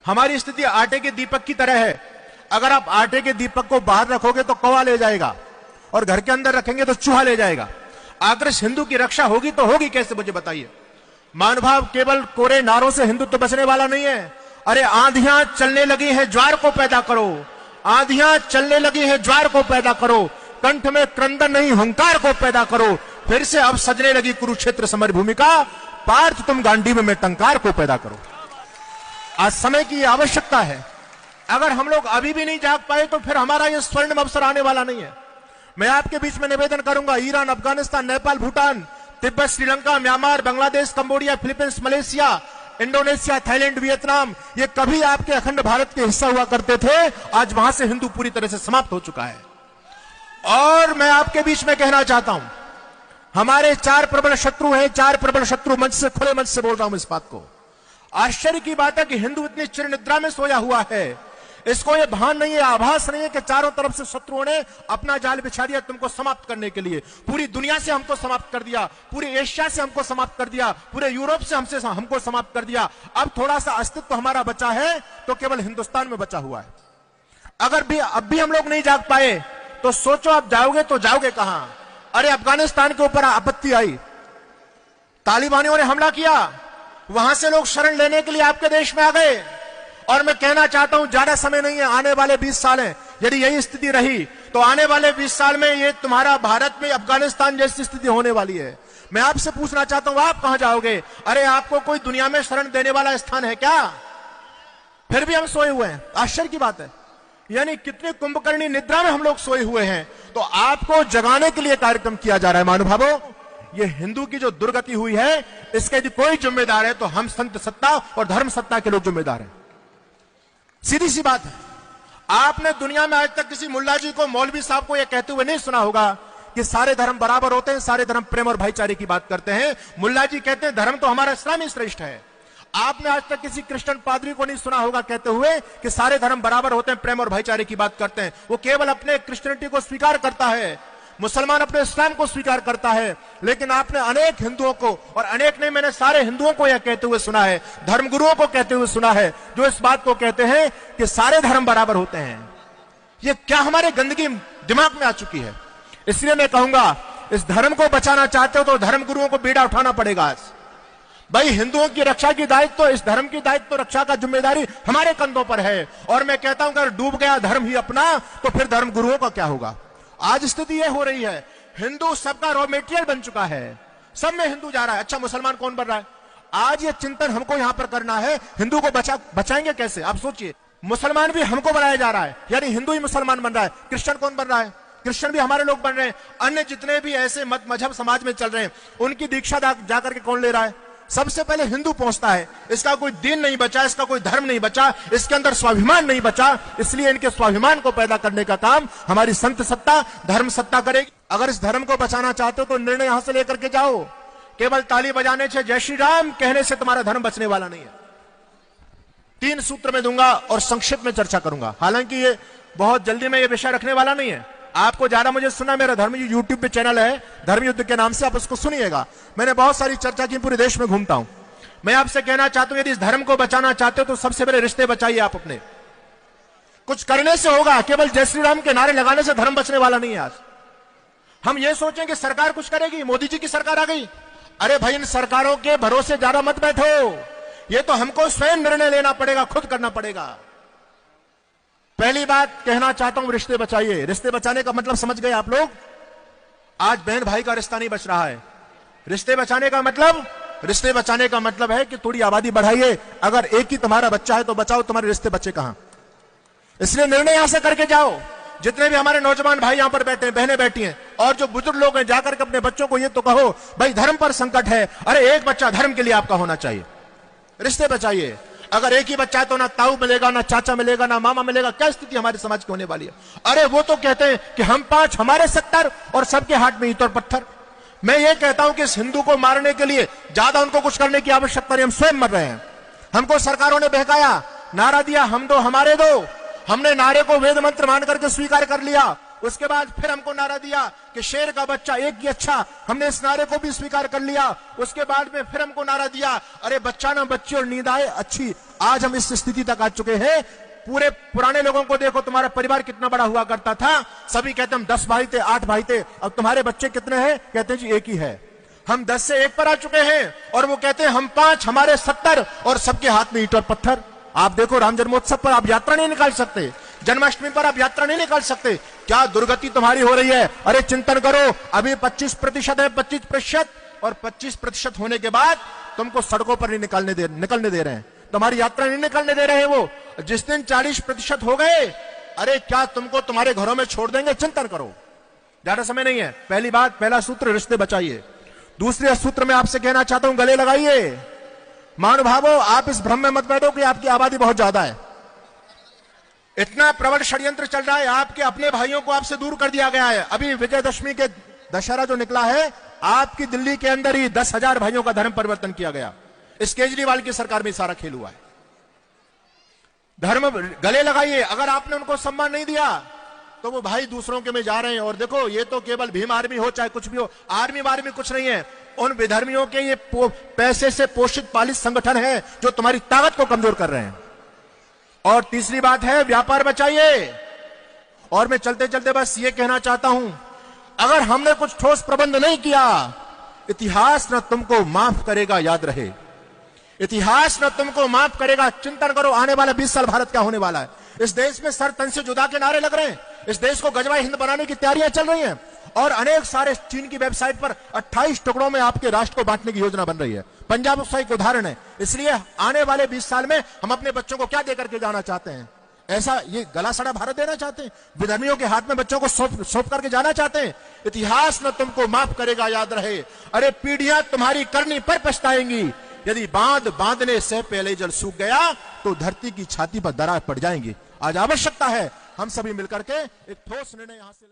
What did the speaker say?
हमारी स्थिति आटे के दीपक की तरह है। अगर आप आटे के दीपक को बाहर रखोगे तो कौवा ले जाएगा, और घर के अंदर रखेंगे तो चूहा ले जाएगा। आखिर हिंदू की रक्षा होगी तो होगी कैसे, मुझे बताइए। महानुभाव, केवल कोरे नारों से हिंदुत्व बचने वाला नहीं है। अरे आंधियां चलने लगी है, ज्वार को पैदा करो। आंधियां चलने लगी है, ज्वार को पैदा करो। कंठ में क्रंदन नहीं, हंकार को पैदा करो। फिर से अब सजने लगी कुरुक्षेत्र समर भूमिका, पार्थ तुम गांडीव में टंकार को पैदा करो। आज समय की आवश्यकता है। अगर हम लोग अभी भी नहीं जाग पाए तो फिर हमारा यह स्वर्णिम अवसर आने वाला नहीं है। मैं आपके बीच में निवेदन करूंगा, Iran, Afghanistan, Nepal, Bhutan, Tibet, Sri Lanka, Myanmar, Bangladesh, Cambodia, Philippines, Malaysia, Indonesia, Thailand, Vietnam, ये कभी आपके अखंड भारत के हिस्सा हुआ करते थे। आज वहां से हिंदू पूरी तरह से समाप्त हो चुका है। और मैं आपके बीच में कहना चाहता हूं, हमारे 4 प्रबल शत्रु हैं। 4 प्रबल शत्रु, मंच से, खुले मंच से बोल रहा हूं इस बात को। आश्चर्य की बात है कि हिंदू इतनी चिर निद्रा में सोया हुआ है, इसको ये भान नहीं है, आभास नहीं है कि चारों तरफ से शत्रुओं ने अपना जाल बिछा दिया तुमको समाप्त करने के लिए। पूरी दुनिया से हमको समाप्त कर दिया, पूरी एशिया से हमको समाप्त कर दिया, पूरे यूरोप से हमको समाप्त कर दिया। अब थोड़ा सा अस्तित्व हमारा बचा है तो केवल हिंदुस्तान में बचा हुआ है। अगर भी अब भी हम लोग नहीं जाग पाए तो सोचो आप जाओगे तो जाओगे कहां। अरे अफगानिस्तान के ऊपर आपत्ति आई, तालिबानियों ने हमला किया, वहां से लोग शरण लेने के लिए आपके देश में आ गए। और मैं कहना चाहता हूं, ज्यादा समय नहीं है, आने वाले 20 साल हैं। यदि यही स्थिति रही तो आने वाले 20 साल में ये तुम्हारा भारत में अफगानिस्तान जैसी स्थिति होने वाली है। मैं आपसे पूछना चाहता हूं, आप कहां जाओगे? अरे आपको कोई दुनिया में शरण देने वाला स्थान है क्या? फिर भी हम सोए हुए हैं। आश्चर्य की बात है, यानी कितने कुंभकर्णी निद्रा में हम लोग सोए हुए हैं। तो आपको जगाने के लिए कार्यक्रम किया जा रहा है। महानुभावों, ये हिंदू की जो दुर्गति हुई है, इसके यदि कोई जिम्मेदार है तो हम संत सत्ता और धर्म सत्ता के लोग जिम्मेदार हैं। सीधी सी बात है। आपने दुनिया में आज तक किसी मुल्ला जी को, मौलवी साहब को यह कहते हुए नहीं सुना होगा कि सारे धर्म बराबर होते हैं, सारे धर्म प्रेम और भाईचारे की बात करते हैं। मुल्ला जी कहते हैं धर्म तो हमारा इस्लाम ही श्रेष्ठ है। आपने आज तक किसी क्रिश्चियन पादरी को नहीं सुना होगा कहते हुए कि सारे धर्म बराबर होते हैं, प्रेम और भाईचारे की बात करते हैं। वो केवल अपने क्रिश्चियनिटी को स्वीकार करता है, मुसलमान अपने इस्लाम को स्वीकार करता है। लेकिन आपने अनेक हिंदुओं को, और अनेक नहीं, मैंने सारे हिंदुओं को यह कहते हुए सुना है, धर्मगुरुओं को कहते हुए सुना है, जो इस बात को कहते हैं कि सारे धर्म बराबर होते हैं। ये क्या हमारे गंदगी दिमाग में आ चुकी है। इसलिए मैं कहूंगा, इस धर्म को बचाना चाहते हो तो धर्मगुरुओं को बीड़ा उठाना पड़ेगा। आज भाई, हिंदुओं की रक्षा की दायित्व, इस धर्म की दायित्व रक्षा का जिम्मेदारी हमारे कंधों पर है। और मैं कहता हूं, अगर डूब गया धर्म ही अपना तो फिर धर्मगुरुओं का क्या होगा। आज स्थिति यह हो रही है, हिंदू सबका रॉ मेटेरियल बन चुका है, सब में हिंदू जा रहा है। अच्छा, मुसलमान कौन बन रहा है? आज ये चिंतन हमको यहां पर करना है, हिंदू को बचाएंगे कैसे। आप सोचिए, मुसलमान भी हमको बनाया जा रहा है, यानी हिंदू ही मुसलमान बन रहा है। क्रिश्चियन कौन बन रहा है? क्रिश्चियन भी हमारे लोग बन रहे हैं। अन्य जितने भी ऐसे मत मजहब समाज में चल रहे हैं, उनकी दीक्षा जाकर के कौन ले रहा है? सबसे पहले हिंदू पहुंचता है। इसका कोई दीन नहीं बचा, इसका कोई धर्म नहीं बचा, इसके अंदर स्वाभिमान नहीं बचा। इसलिए इनके स्वाभिमान को पैदा करने का काम हमारी संत सत्ता, धर्म सत्ता करेगी। अगर इस धर्म को बचाना चाहते हो तो निर्णय यहां से लेकर के जाओ। केवल ताली बजाने से, जय श्री राम कहने से तुम्हारा धर्म बचने वाला नहीं है। 3 सूत्र में दूंगा और संक्षिप्त में चर्चा करूंगा। हालांकि ये बहुत जल्दी में ये विषय रखने वाला नहीं है। आपको ज्यादा मुझे सुना, मेरा धर्म यूट्यूब पे चैनल है धर्म युद्ध के नाम से, आप उसको सुनिएगा। मैंने बहुत सारी चर्चा की, पूरे देश में घूमता हूं। मैं आपसे कहना चाहता हूं, यदि इस धर्म को बचाना चाहते हो तो सबसे पहले रिश्ते बचाइए आप अपने। कुछ करने से होगा, केवल जय श्री राम के नारे लगाने से धर्म बचने वाला नहीं है। आज हम ये सोचें कि सरकार कुछ करेगी, मोदी जी की सरकार आ गई। अरे भाई, इन सरकारों के भरोसे ज्यादा मत बैठो। ये तो हमको स्वयं निर्णय लेना पड़ेगा, खुद करना पड़ेगा। पहली बात कहना चाहता हूं, रिश्ते बचाइए। रिश्ते बचाने का मतलब समझ गए आप लोग? आज बहन भाई का रिश्ता नहीं बच रहा है। रिश्ते बचाने का मतलब है कि थोड़ी आबादी बढ़ाइए। अगर एक ही तुम्हारा बच्चा है तो बचाओ, तुम्हारे रिश्ते बचे कहां। इसलिए निर्णय यहां से करके जाओ। जितने भी हमारे नौजवान भाई यहां पर बैठे हैं, बहनें बैठी हैं, और जो बुजुर्ग लोग हैं, जाकर के अपने बच्चों को ये तो कहो, भाई धर्म पर संकट है। अरे एक बच्चा धर्म के लिए आपका होना चाहिए। रिश्ते बचाइए। अगर एक ही बच्चा है तो ना ताऊ मिलेगा, ना चाचा मिलेगा, ना मामा मिलेगा। क्या स्थिति हमारे समाज की होने वाली है। अरे वो तो कहते हैं कि हम 5 हमारे 70 और सबके हाथ में ईंट और पत्थर। मैं ये कहता हूं कि इस हिंदू को मारने के लिए ज्यादा उनको कुछ करने की आवश्यकता नहीं, हम स्वयं मर रहे हैं। हमको सरकारों ने बहकाया, नारा दिया हम दो हमारे दो। हमने नारे को वेद मंत्र मान करके स्वीकार कर लिया। उसके बाद फिर हमको नारा दिया कि शेर का बच्चा एक ही अच्छा, हमने इस नारे को भी स्वीकार कर लिया। उसके बाद में फिर हमको नारा दिया, अरे बच्चा ना बच्ची और नींद आए अच्छी। आज हम इस स्थिति तक आ चुके हैं। पूरे पुराने लोगों को देखो, तुम्हारा परिवार कितना बड़ा हुआ करता था। सभी कहते हम 10 भाई थे, 8 भाई थे। अब तुम्हारे बच्चे कितने हैं? कहते हैं जी एक ही है। हम 10 से 1 पर आ चुके हैं और वो कहते हैं हम 5, हमारे 70 और सबके हाथ में ईंट और पत्थर। आप देखो, राम जन्मोत्सव पर आप यात्रा नहीं निकाल सकते, जन्माष्टमी पर आप यात्रा नहीं निकाल सकते। क्या दुर्गति तुम्हारी हो रही है? अरे चिंतन करो, अभी 25% है, 25%, और 25% होने के बाद तुमको सड़कों पर नहीं निकलने दे रहे हैं, तुम्हारी यात्रा नहीं निकलने दे रहे हैं। वो जिस दिन 40% हो गए, अरे क्या तुमको तुम्हारे घरों में छोड़ देंगे? चिंतन करो, ज्यादा समय नहीं है। पहली बात, पहला सूत्र, रिश्ते बचाइए। दूसरे सूत्र में आपसे कहना चाहता हूं, गले लगाइए। महानुभावों, आप इस भ्रम में मत बैठो कि आपकी आबादी बहुत ज्यादा है। इतना प्रबल षड्यंत्र चल रहा है, आपके अपने भाइयों को आपसे दूर कर दिया गया है। अभी विजयदशमी के दशहरा जो निकला है, आपकी दिल्ली के अंदर ही 10,000 भाइयों का धर्म परिवर्तन किया गया। इस केजरीवाल की सरकार में सारा खेल हुआ है। धर्म गले लगाइए। अगर आपने उनको सम्मान नहीं दिया तो वो भाई दूसरों के में जा रहे हैं। और देखो, ये तो केवल भीम आर्मी हो चाहे कुछ भी हो, आर्मी वार्मी कुछ नहीं है। उन विधर्मियों के ये पैसे से पोषित पालित संगठन है जो तुम्हारी ताकत को कमजोर कर रहे हैं। और तीसरी बात है, व्यापार बचाइए। और मैं चलते चलते बस ये कहना चाहता हूं, अगर हमने कुछ ठोस प्रबंध नहीं किया, इतिहास न तुमको माफ करेगा, याद रहे। इतिहास न तुमको माफ करेगा। चिंतन करो, आने वाला 20 साल भारत क्या होने वाला है। इस देश में सर तन से जुदा के नारे लग रहे हैं। इस देश को गजवा हिंद बनाने की तैयारियां चल रही हैं। और अनेक सारे चीन की वेबसाइट पर 28 टुकड़ों में आपके राष्ट्र को बांटने की योजना बन रही है। पंजाब उसका एक उदाहरण है। इसलिए आने वाले 20 साल में हम अपने बच्चों को क्या देकर के जाना चाहते हैं? ऐसा ये गला सड़ा भारत देना चाहते हैं? विधर्मियों के हाथ में बच्चों को सौंप करके जाना चाहते हैं? इतिहास न तुमको माफ करेगा, याद रहे। अरे पीढ़ियां तुम्हारी करनी पर पछताएंगी। यदि बांधने से पहले जल सूख गया तो धरती की छाती पर दरार पड़ जाएंगी। आज आवश्यकता है हम सभी मिलकर के एक ठोस निर्णय यहां से